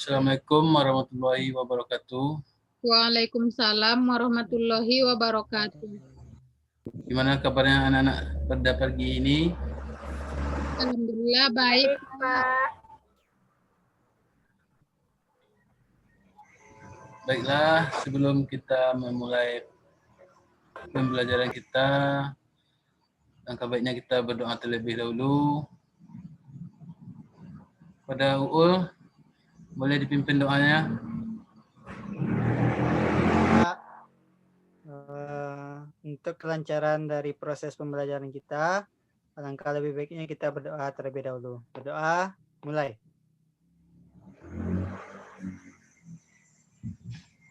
Assalamualaikum warahmatullahi wabarakatuh. Waalaikumsalam warahmatullahi wabarakatuh. Gimana kabarnya anak-anak pada pagi ini? Alhamdulillah baik, Pak. Baiklah, sebelum kita memulai pembelajaran kita, langkah baiknya kita berdoa terlebih dahulu. Pada Uul, boleh dipimpin doanya? Untuk kelancaran dari proses pembelajaran kita, alangkah lebih baiknya kita berdoa terlebih dahulu. Berdoa, mulai.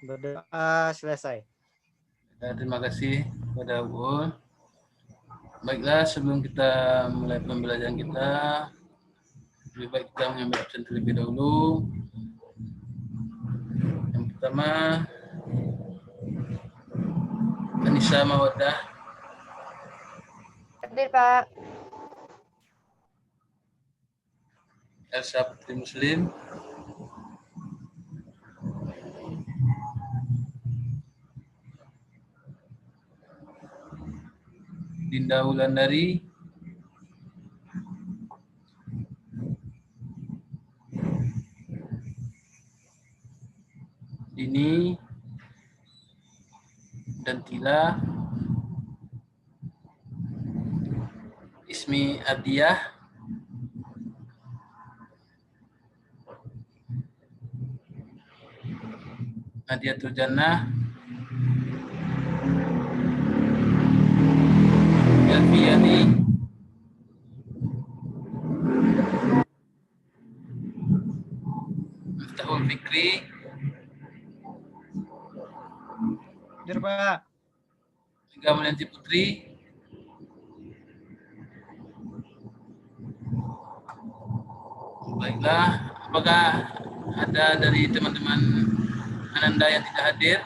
Berdoa, selesai. Terima kasih kepada Uul. Baiklah, sebelum kita mulai pembelajaran kita, lebih baik kita mengambil absen terlebih dahulu. Yang pertama, Anissa Mawaddah. Hadir, Pak. Elsa Putri Muslim. Dinda Wulandari. Dini dan Tila. Ismi Adiyah. Nadia Turjana. Elviani. Miftahul Fikri. Hadir, Pak. Mega Mulyanti Putri. Baiklah, apakah ada dari teman-teman Ananda yang tidak hadir?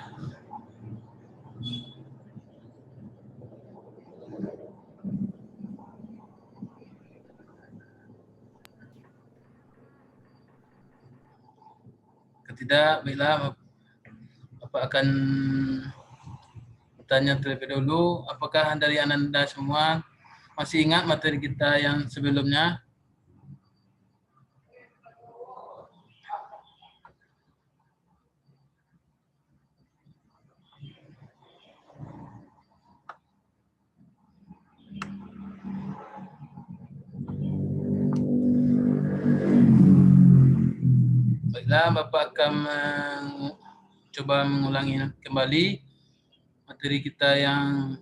Tidak, baiklah. Bapak akan bertanya terlebih dahulu, apakah dari Ananda semua masih ingat materi kita yang sebelumnya? Baiklah, Bapak akan coba mengulangi kembali materi kita yang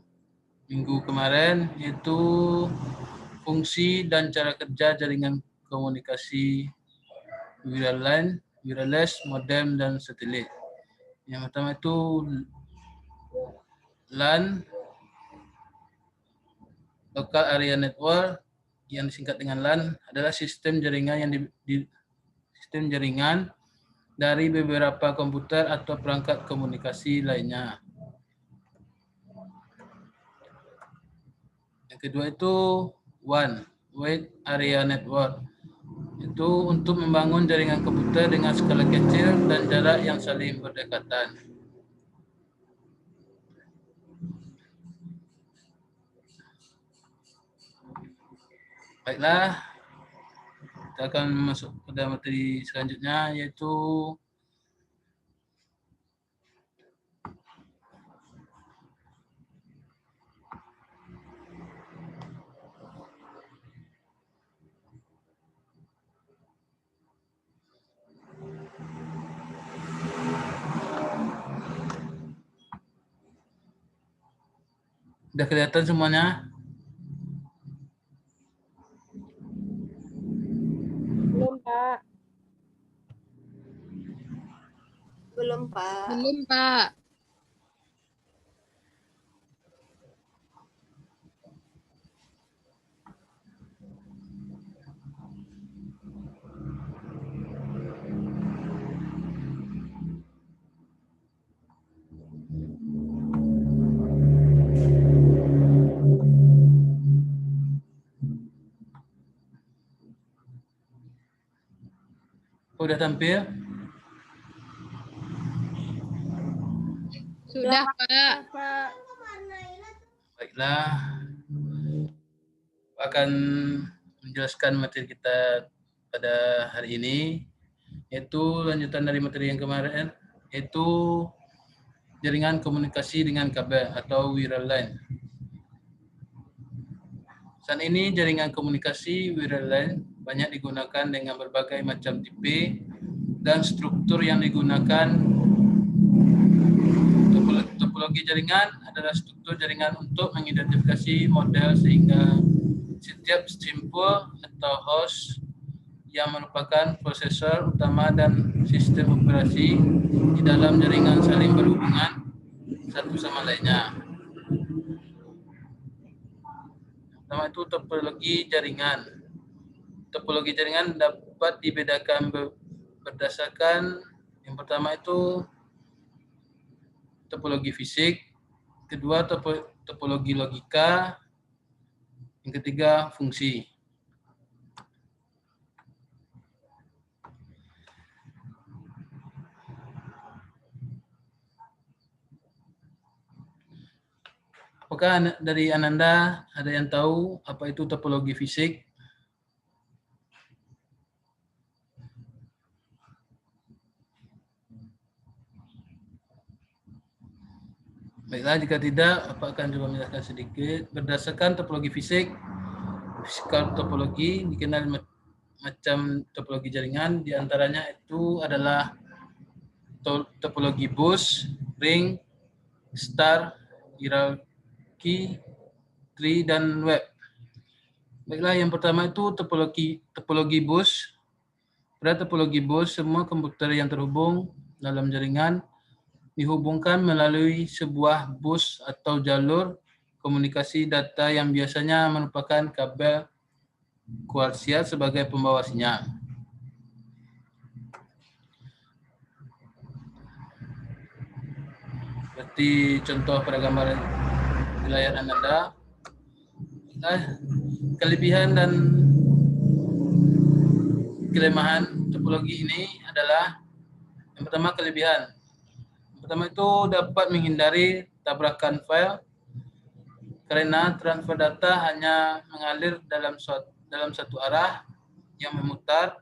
minggu kemarin, yaitu fungsi dan cara kerja jaringan komunikasi wireless, modem, dan satelit. Yang pertama itu LAN, Local Area Network, yang disingkat dengan LAN, adalah sistem jaringan yang sistem jaringan dari beberapa komputer atau perangkat komunikasi lainnya. Yang kedua itu WAN, Wide Area Network. Itu untuk membangun jaringan komputer dengan skala kecil dan jarak yang saling berdekatan. Baiklah, kita akan masuk pada materi selanjutnya, yaitu udah kelihatan semuanya? Belum, Pak. Belum, Pak. Belum, Pak. Udah tampil? Sudah, Pak. Pak. Baiklah, akan menjelaskan materi kita pada hari ini, yaitu lanjutan dari materi yang kemarin, yaitu jaringan komunikasi dengan kabel atau wireline. Saat ini jaringan komunikasi wireline banyak digunakan dengan berbagai macam tipe dan struktur yang digunakan. Topologi jaringan adalah struktur jaringan untuk mengidentifikasi model sehingga setiap simpul atau host yang merupakan prosesor utama dan sistem operasi di dalam jaringan saling berhubungan satu sama lainnya. Pertama itu topologi jaringan. Topologi jaringan dapat dibedakan berdasarkan yang pertama itu topologi fisik, kedua topologi logika, yang ketiga fungsi. Apakah dari Ananda ada yang tahu apa itu topologi fisik? Baiklah, jika tidak, Bapak akan coba menjelaskan sedikit. Berdasarkan topologi fisik, physical topologi dikenal macam topologi jaringan, diantaranya itu adalah topologi bus, ring, star, hierarki, tree, dan web. Baiklah, yang pertama itu topologi bus. Pada topologi bus, semua komputer yang terhubung dalam jaringan dihubungkan melalui sebuah bus atau jalur komunikasi data yang biasanya merupakan kabel koaksial sebagai pembawa sinyal. Seperti contoh pada gambar di layar Anda, kelebihan dan kelemahan topologi ini adalah yang pertama kelebihan. Pertama itu dapat menghindari tabrakan file karena transfer data hanya mengalir dalam satu arah yang memutar.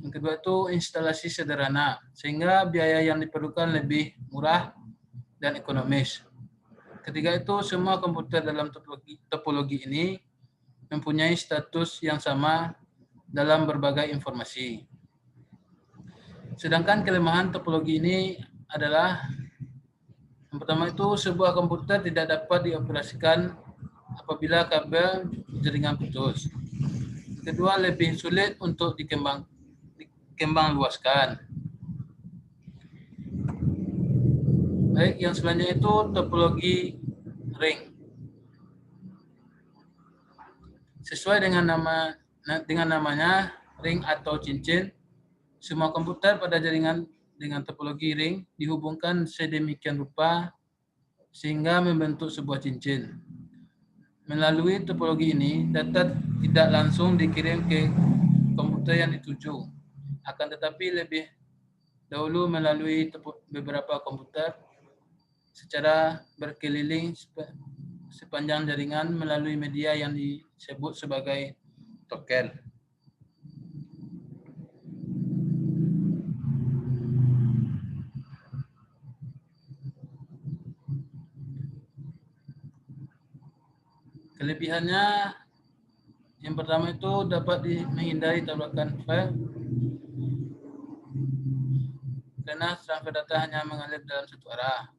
Yang kedua itu instalasi sederhana sehingga biaya yang diperlukan lebih murah dan ekonomis. Ketiga itu semua komputer dalam topologi ini mempunyai status yang sama dalam berbagai informasi. Sedangkan kelemahan topologi ini adalah yang pertama itu sebuah komputer tidak dapat dioperasikan apabila kabel jaringan putus. Kedua, lebih sulit untuk dikembang luaskan. Baik, yang selanjutnya itu topologi ring. Sesuai dengan namanya ring atau cincin, semua komputer pada jaringan dengan topologi ring dihubungkan sedemikian rupa sehingga membentuk sebuah cincin. Melalui topologi ini, data tidak langsung dikirim ke komputer yang dituju, akan tetapi lebih dahulu melalui beberapa komputer secara berkeliling sepanjang jaringan melalui media yang disebut sebagai token. Kelebihannya yang pertama itu dapat menghindari tabrakan file karena transfer data hanya mengalir dalam satu arah.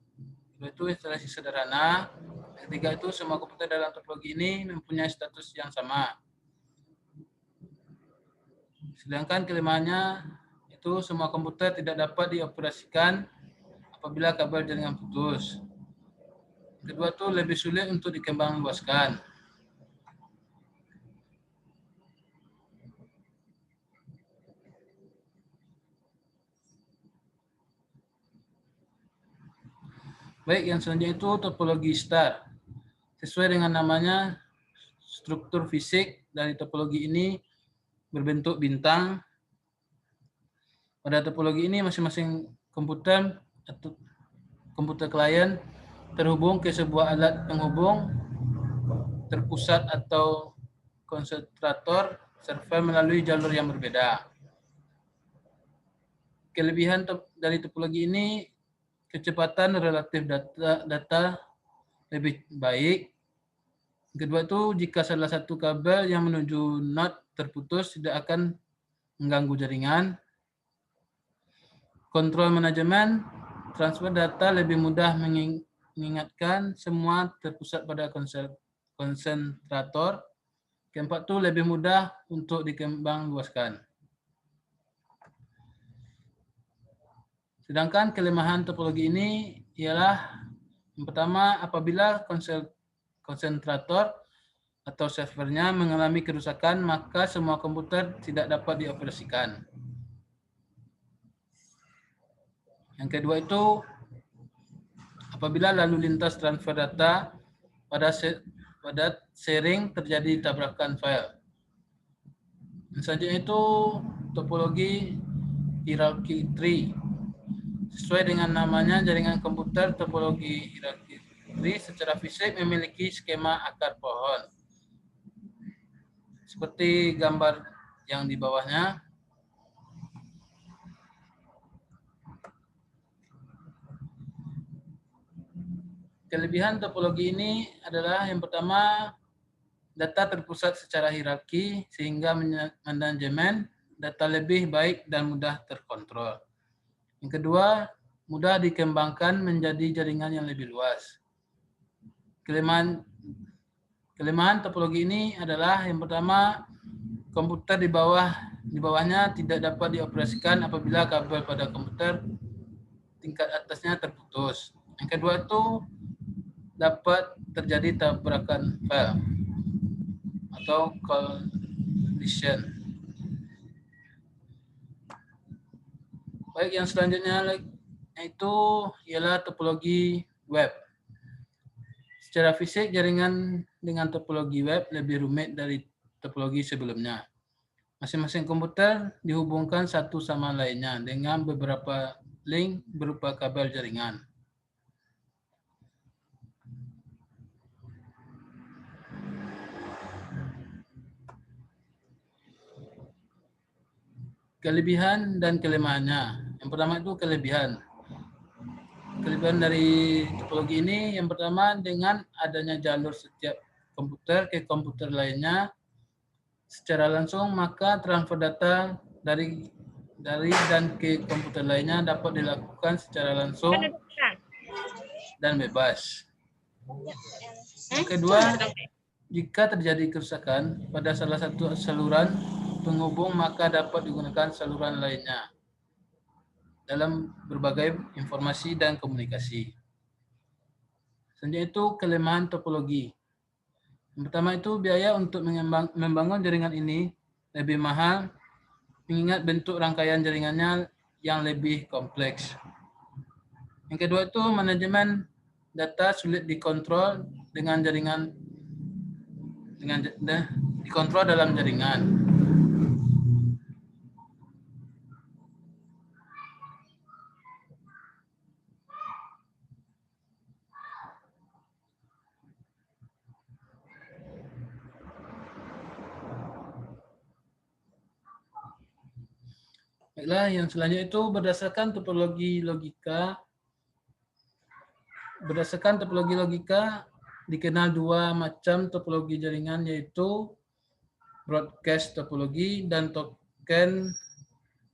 Kedua itu instalasi sederhana. Ketiga itu semua komputer dalam topologi ini mempunyai status yang sama. Sedangkan kelemahannya itu semua komputer tidak dapat dioperasikan apabila kabel jaringan putus. Kedua itu lebih sulit untuk dikembang luaskan. Baik, yang selanjutnya itu topologi star. Sesuai dengan namanya, struktur fisik dari topologi ini berbentuk bintang. Pada topologi ini masing-masing komputer komputer klien terhubung ke sebuah alat penghubung terpusat atau konsentrator server melalui jalur yang berbeda. Kelebihan dari topologi ini, kecepatan relatif data lebih baik. Kedua itu, jika salah satu kabel yang menuju node terputus tidak akan mengganggu jaringan. Kontrol manajemen, transfer data lebih mudah mengingatkan semua terpusat pada konsentrator. Keempat itu lebih mudah untuk dikembang luaskan. Sedangkan kelemahan topologi ini ialah yang pertama, apabila konsentrator atau servernya mengalami kerusakan, maka semua komputer tidak dapat dioperasikan. Yang kedua itu, apabila lalu lintas transfer data pada sharing terjadi tabrakan file. Selanjutnya itu topologi hierarchy tree. Sesuai dengan namanya, jaringan komputer topologi hierarchy tree secara fisik memiliki skema akar pohon. Seperti gambar yang di bawahnya. Kelebihan topologi ini adalah yang pertama, data terpusat secara hierarki sehingga manajemen data lebih baik dan mudah terkontrol. Yang kedua, mudah dikembangkan menjadi jaringan yang lebih luas. Kelemahan topologi ini adalah yang pertama, komputer di bawahnya tidak dapat dioperasikan apabila kabel pada komputer tingkat atasnya terputus. Yang kedua itu dapat terjadi tabrakan file atau collision. Baik, yang selanjutnya itu ialah topologi web. Secara fisik, jaringan dengan topologi web lebih rumit dari topologi sebelumnya. Masing-masing komputer dihubungkan satu sama lainnya dengan beberapa link berupa kabel jaringan. Kelebihan dan kelemahannya. Yang pertama itu kelebihan. Kelebihan dari topologi ini yang pertama, dengan adanya jalur setiap komputer ke komputer lainnya secara langsung, maka transfer data dari dan ke komputer lainnya dapat dilakukan secara langsung dan bebas. Yang kedua, jika terjadi kerusakan pada salah satu saluran penghubung, maka dapat digunakan saluran lainnya dalam berbagai informasi dan komunikasi. Selanjutnya itu kelemahan topologi. Yang pertama itu biaya untuk membangun jaringan ini lebih mahal, mengingat bentuk rangkaian jaringannya yang lebih kompleks. Yang kedua itu manajemen data sulit dikontrol dikontrol dalam jaringan. Baiklah, yang selanjutnya itu berdasarkan topologi logika dikenal dua macam topologi jaringan, yaitu broadcast topologi dan token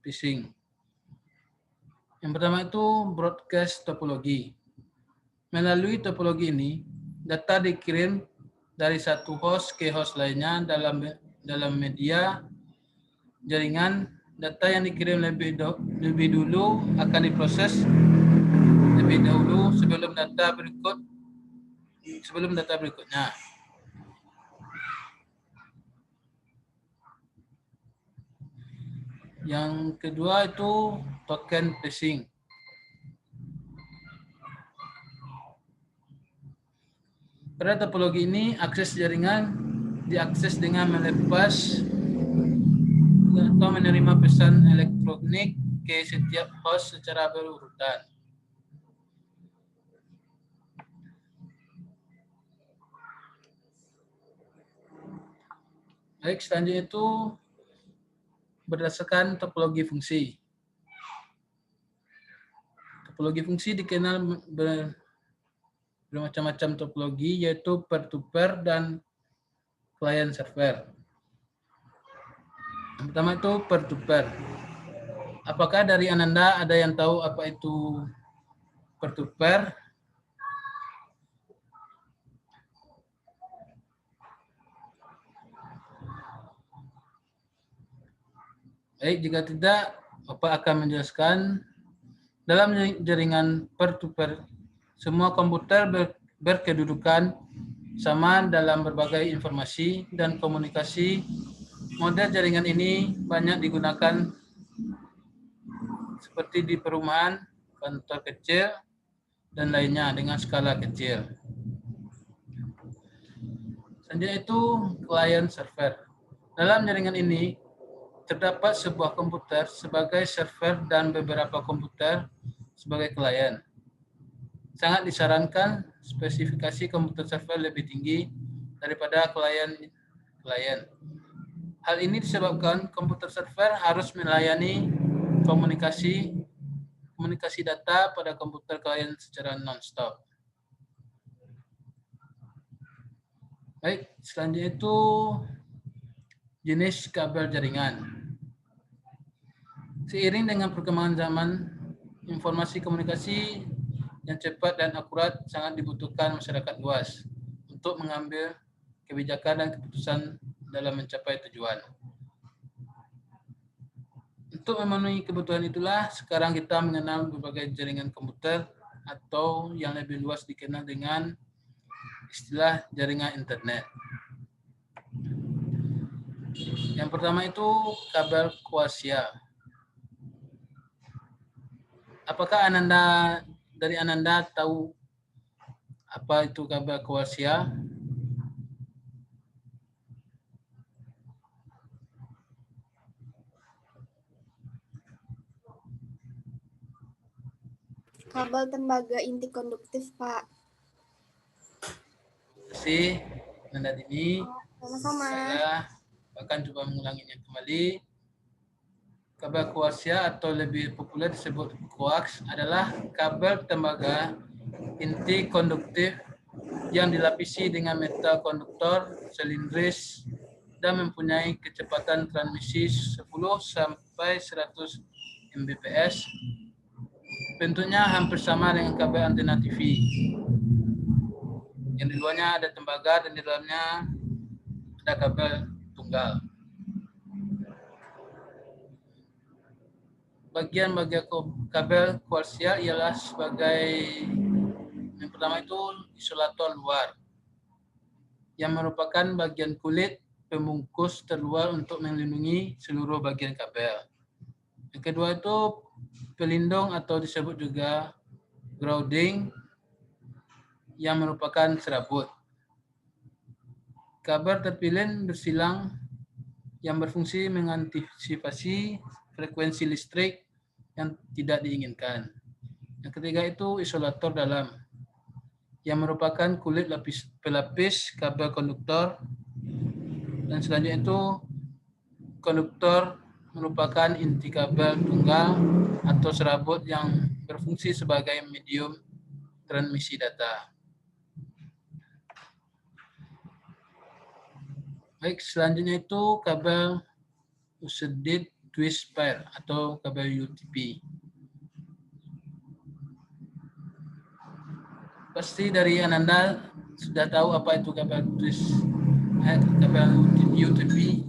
phishing. Yang pertama itu broadcast topologi. Melalui topologi ini, data dikirim dari satu host ke host lainnya dalam media jaringan. Data yang dikirim lebih dulu akan diproses lebih dahulu sebelum data berikutnya. Yang kedua itu token phishing. Pada topologi ini, akses jaringan diakses dengan melepas atau menerima pesan elektronik ke setiap host secara berurutan. Baik, selanjutnya itu berdasarkan topologi fungsi. Topologi fungsi dikenal bermacam-macam topologi, yaitu peer-to-peer dan client server. Yang pertama itu peer-to-peer. Apakah dari Ananda ada yang tahu apa itu peer-to-peer? Baik, jika tidak, Bapak akan menjelaskan. Dalam jaringan peer-to-peer, semua komputer berkedudukan sama dalam berbagai informasi dan komunikasi. Model jaringan ini banyak digunakan seperti di perumahan, kantor kecil, dan lainnya dengan skala kecil. Selanjutnya itu client server. Dalam jaringan ini terdapat sebuah komputer sebagai server dan beberapa komputer sebagai klien. Sangat disarankan spesifikasi komputer server lebih tinggi daripada klien. Hal ini disebabkan komputer server harus melayani komunikasi data pada komputer klien secara non-stop. Baik, selanjutnya itu jenis kabel jaringan. Seiring dengan perkembangan zaman, informasi komunikasi yang cepat dan akurat sangat dibutuhkan masyarakat luas untuk mengambil kebijakan dan keputusan dalam mencapai tujuan. Untuk memenuhi kebutuhan itulah sekarang kita mengenal berbagai jaringan komputer atau yang lebih luas dikenal dengan istilah jaringan internet. Yang pertama itu kabel koaksial. Apakah dari Ananda tahu apa itu kabel koaksial? Kabel tembaga inti konduktif, Pak. Terima kasih, Ananda Dini. Sama-sama. Saya akan coba mengulanginya kembali. Kabel koaksial atau lebih populer disebut koaks adalah kabel tembaga inti konduktif yang dilapisi dengan metal konduktor silindris dan mempunyai kecepatan transmisi 10 sampai 100 Mbps. Bentuknya hampir sama dengan kabel antena TV. Yang di luarnya ada tembaga dan di dalamnya ada kabel tunggal. Bagian-bagian kabel koaksial ialah sebagai yang pertama itu isolator luar yang merupakan bagian kulit pembungkus terluar untuk melindungi seluruh bagian kabel. Yang kedua itu pelindung atau disebut juga grounding yang merupakan serabut. Kabel terpilin bersilang yang berfungsi mengantisipasi frekuensi listrik yang tidak diinginkan. Yang ketiga itu isolator dalam yang merupakan kulit pelapis kabel konduktor. Dan selanjutnya itu konduktor merupakan inti kabel tunggal atau serabut yang berfungsi sebagai medium transmisi data. Baik, selanjutnya itu kabel Useded Twist Pair atau kabel UTP. Pasti dari Ananda sudah tahu apa itu kabel UTP.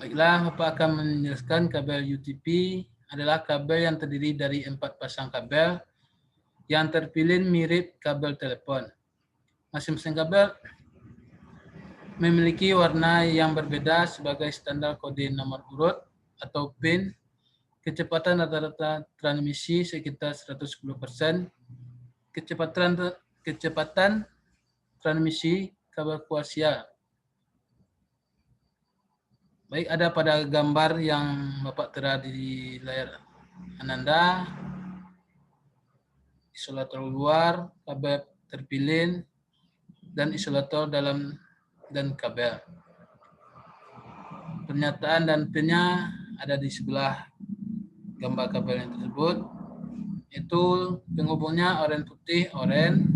Baiklah, Bapak akan menjelaskan kabel UTP adalah kabel yang terdiri dari 4 pasang kabel yang terpilin mirip kabel telepon. Masing-masing kabel memiliki warna yang berbeda sebagai standar kode nomor urut atau PIN, kecepatan rata-rata transmisi sekitar 110%, kecepatan transmisi kabel koaksial Baik, ada pada gambar yang Bapak tera di layar Ananda, isolator luar, kabel terpilin, dan isolator dalam dan kabel. Pernyataan dan pinnya ada di sebelah gambar kabel yang tersebut. Itu penghubungnya oranye putih, oranye,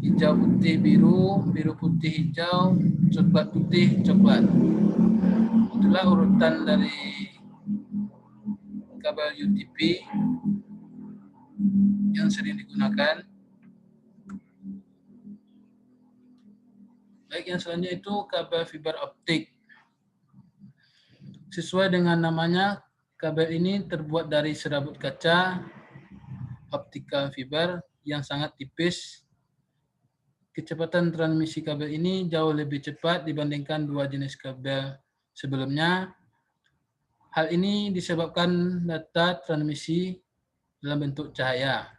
hijau putih biru, biru putih hijau, coklat putih coklat. Itulah urutan dari kabel UTP yang sering digunakan. Baik, yang selanjutnya itu kabel fiber optik. Sesuai dengan namanya, kabel ini terbuat dari serabut kaca optical fiber yang sangat tipis. Kecepatan transmisi kabel ini jauh lebih cepat dibandingkan dua jenis kabel sebelumnya. Hal ini disebabkan data transmisi dalam bentuk cahaya.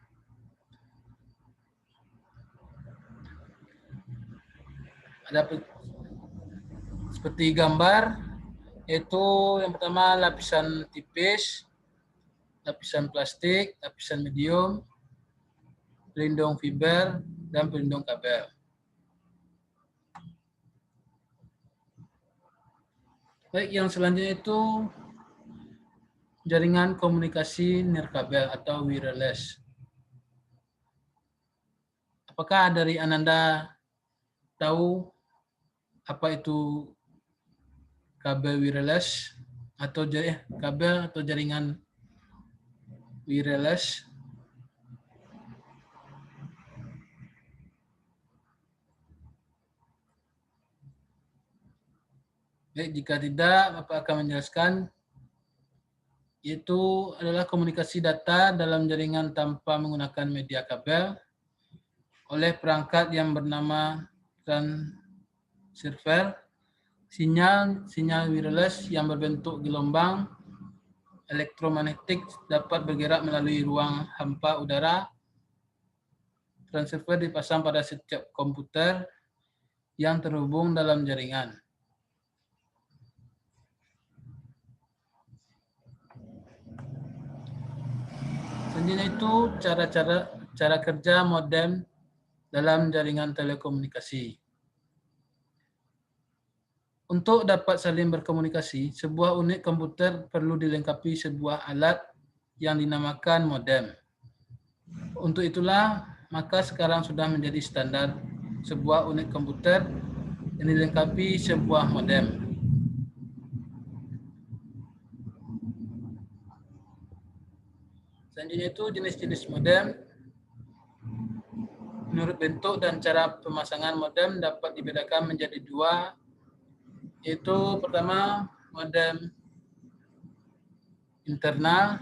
Ada seperti gambar, yaitu yang pertama lapisan tipis, lapisan plastik, lapisan medium, pelindung fiber, dan pelindung kabel. Baik, yang selanjutnya itu jaringan komunikasi nirkabel atau wireless. Apakah dari Ananda tahu apa itu kabel wireless atau kabel atau jaringan wireless? Baik, jika tidak, Bapak akan menjelaskan. Itu adalah komunikasi data dalam jaringan tanpa menggunakan media kabel oleh perangkat yang bernama transceiver. Sinyal wireless yang berbentuk gelombang elektromagnetik dapat bergerak melalui ruang hampa udara. Transceiver dipasang pada setiap komputer yang terhubung dalam jaringan. Selanjutnya itu cara kerja modem dalam jaringan telekomunikasi. Untuk dapat saling berkomunikasi, sebuah unit komputer perlu dilengkapi sebuah alat yang dinamakan modem. Untuk itulah, maka sekarang sudah menjadi standar sebuah unit komputer yang dilengkapi sebuah modem. Selanjutnya itu jenis-jenis modem. Menurut bentuk dan cara pemasangan modem dapat dibedakan menjadi dua, yaitu pertama modem internal.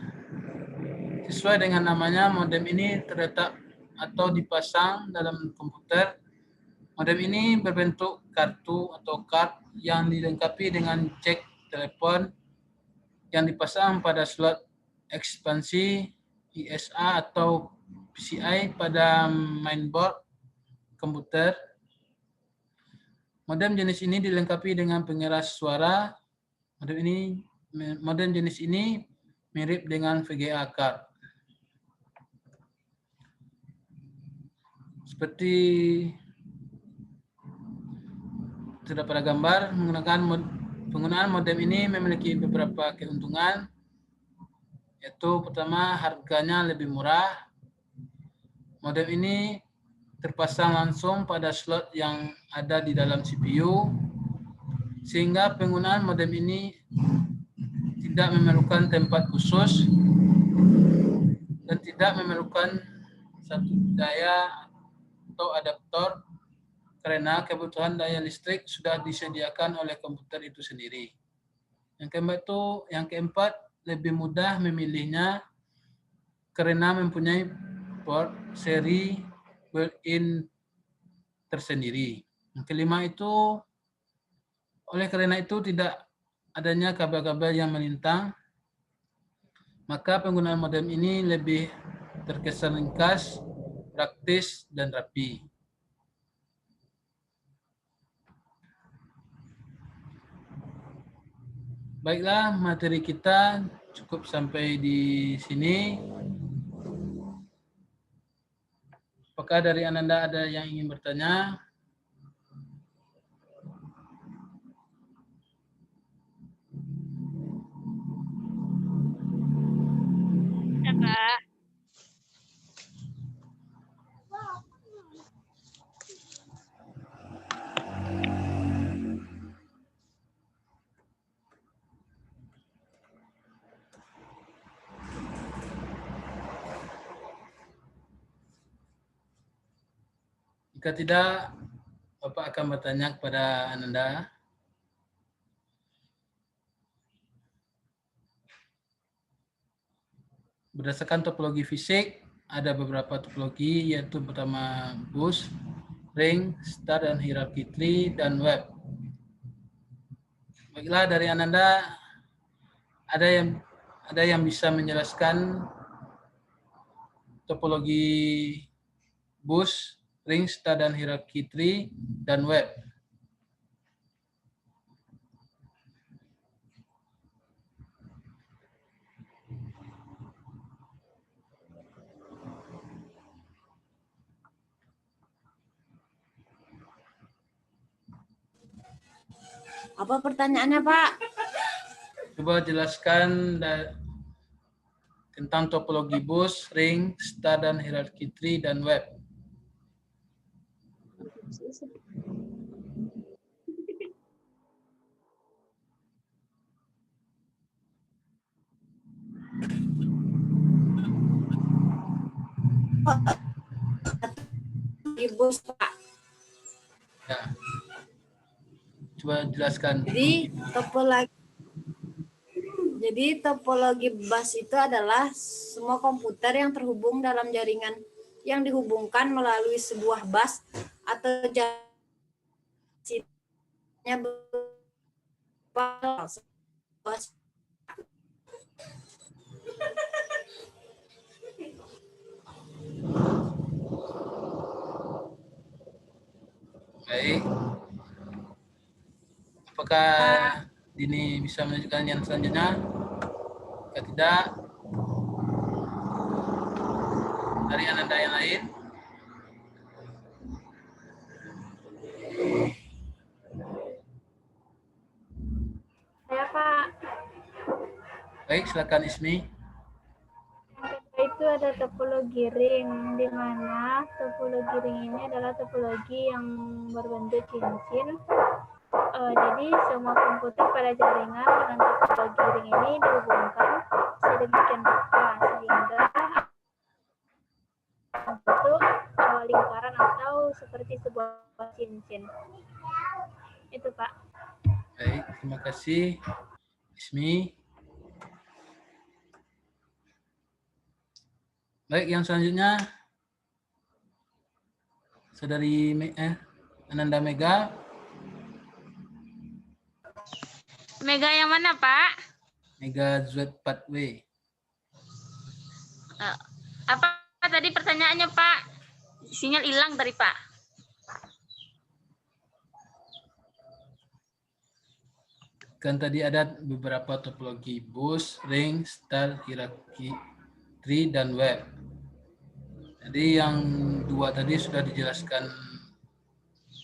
Sesuai dengan namanya, modem ini terletak atau dipasang dalam komputer. Modem ini berbentuk kartu atau card yang dilengkapi dengan jack telepon yang dipasang pada slot ekspansi ISA atau PCI pada mainboard komputer. Modem jenis ini dilengkapi dengan pengeras suara. Modem jenis ini mirip dengan VGA card. Seperti terdapat pada gambar, penggunaan modem ini memiliki beberapa keuntungan, yaitu pertama harganya lebih murah. Modem ini terpasang langsung pada slot yang ada di dalam CPU, sehingga penggunaan modem ini tidak memerlukan tempat khusus dan tidak memerlukan satu daya atau adaptor karena kebutuhan daya listrik sudah disediakan oleh komputer itu sendiri. Yang keempat, lebih mudah memilihnya karena mempunyai port seri built-in tersendiri. Yang kelima itu, oleh karena itu tidak adanya kabel-kabel yang melintang, maka penggunaan modem ini lebih terkesan ringkas, praktis, dan rapi. Baiklah, materi kita cukup sampai di sini. Apakah dari Ananda ada yang ingin bertanya? Ya, Pak. Jika tidak, Bapak akan bertanya kepada Ananda. Berdasarkan topologi fisik, ada beberapa topologi, yaitu pertama bus, ring, star, dan hierarki tree, dan web. Baiklah, dari Ananda, ada yang bisa menjelaskan topologi bus, ring, star, dan hierarki tree, dan web. Apa pertanyaannya, Pak? Coba jelaskan tentang topologi bus, ring, star, dan hierarki tree, dan web. Di bus, Pak. Ya. Coba jelaskan. Jadi topologi bus itu adalah semua komputer yang terhubung dalam jaringan yang dihubungkan melalui sebuah bus atau jaringannya bus. Baik. Apakah Dini bisa menunjukkan yang selanjutnya? Jika tidak, dari Ananda yang lain. Saya, Pak. Baik, silakan Ismi. Itu ada topologi ring, di mana topologi ring ini adalah topologi yang berbentuk cincin. Jadi semua komputer pada jaringan dengan topologi ring ini dihubungkan sedemikian rupa sehingga bentuk lingkaran atau seperti sebuah cincin. Itu, Pak. Baik, terima kasih Ismi. Baik, yang selanjutnya Saudari Ananda Mega. Mega yang mana, Pak? Mega Z4W. Apa tadi pertanyaannya, Pak? Sinyal hilang tadi, Pak. Kan tadi ada beberapa topologi bus, ring, star, hierarki tree, dan web. Jadi yang dua tadi sudah dijelaskan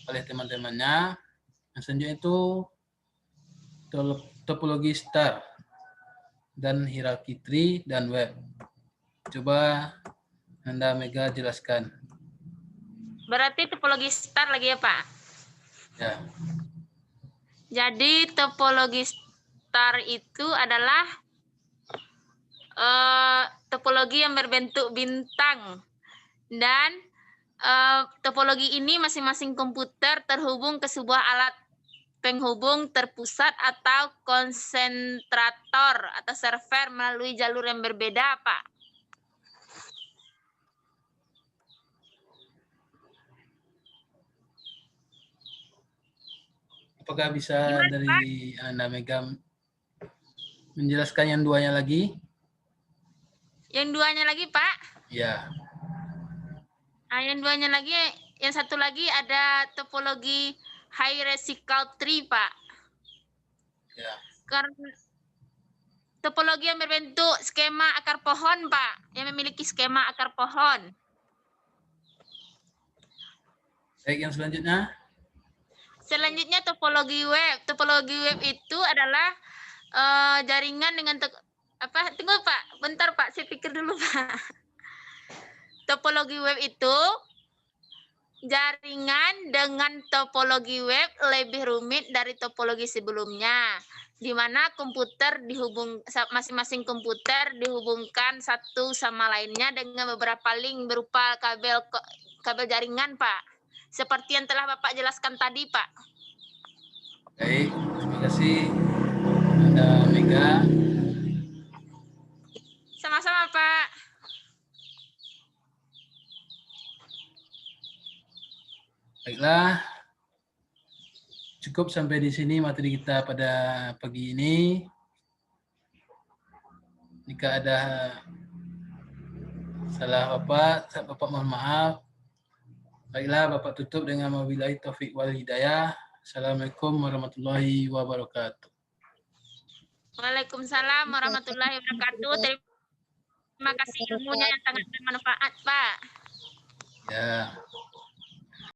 oleh teman-temannya. Yang selanjutnya itu topologi star dan hierarki tree dan web. Coba Anda Mega jelaskan. Berarti topologi star lagi ya, Pak? Ya. Jadi topologi star itu adalah topologi yang berbentuk bintang. Dan topologi ini masing-masing komputer terhubung ke sebuah alat penghubung terpusat atau konsentrator atau server melalui jalur yang berbeda, Pak. Apakah bisa dari Anda Mega menjelaskan yang duanya lagi? Yang duanya lagi, Pak? Ya. Nah, yang duanya lagi, yang satu lagi ada topologi hierarchical tree, Pak. Ya. topologi yang berbentuk skema akar pohon, Pak. Yang memiliki skema akar pohon. Baik, yang selanjutnya. Selanjutnya topologi web. Topologi web itu adalah jaringan dengan tunggu Pak, bentar Pak, saya pikir dulu Pak. Topologi web itu jaringan dengan topologi web lebih rumit dari topologi sebelumnya, di mana masing-masing komputer dihubungkan satu sama lainnya dengan beberapa link berupa kabel jaringan, Pak. Seperti yang telah Bapak jelaskan tadi, Pak. Baik, terima kasih. Ada Mega. Sama-sama, Pak. Baiklah, cukup sampai di sini materi kita pada pagi ini. Jika ada salah Bapak mohon maaf. Baiklah, Bapak tutup dengan wabillahi taufik wal hidayah. Assalamualaikum warahmatullahi wabarakatuh. Waalaikumsalam warahmatullahi wabarakatuh. Terima kasih ilmunya yang sangat bermanfaat, Pak. Ya.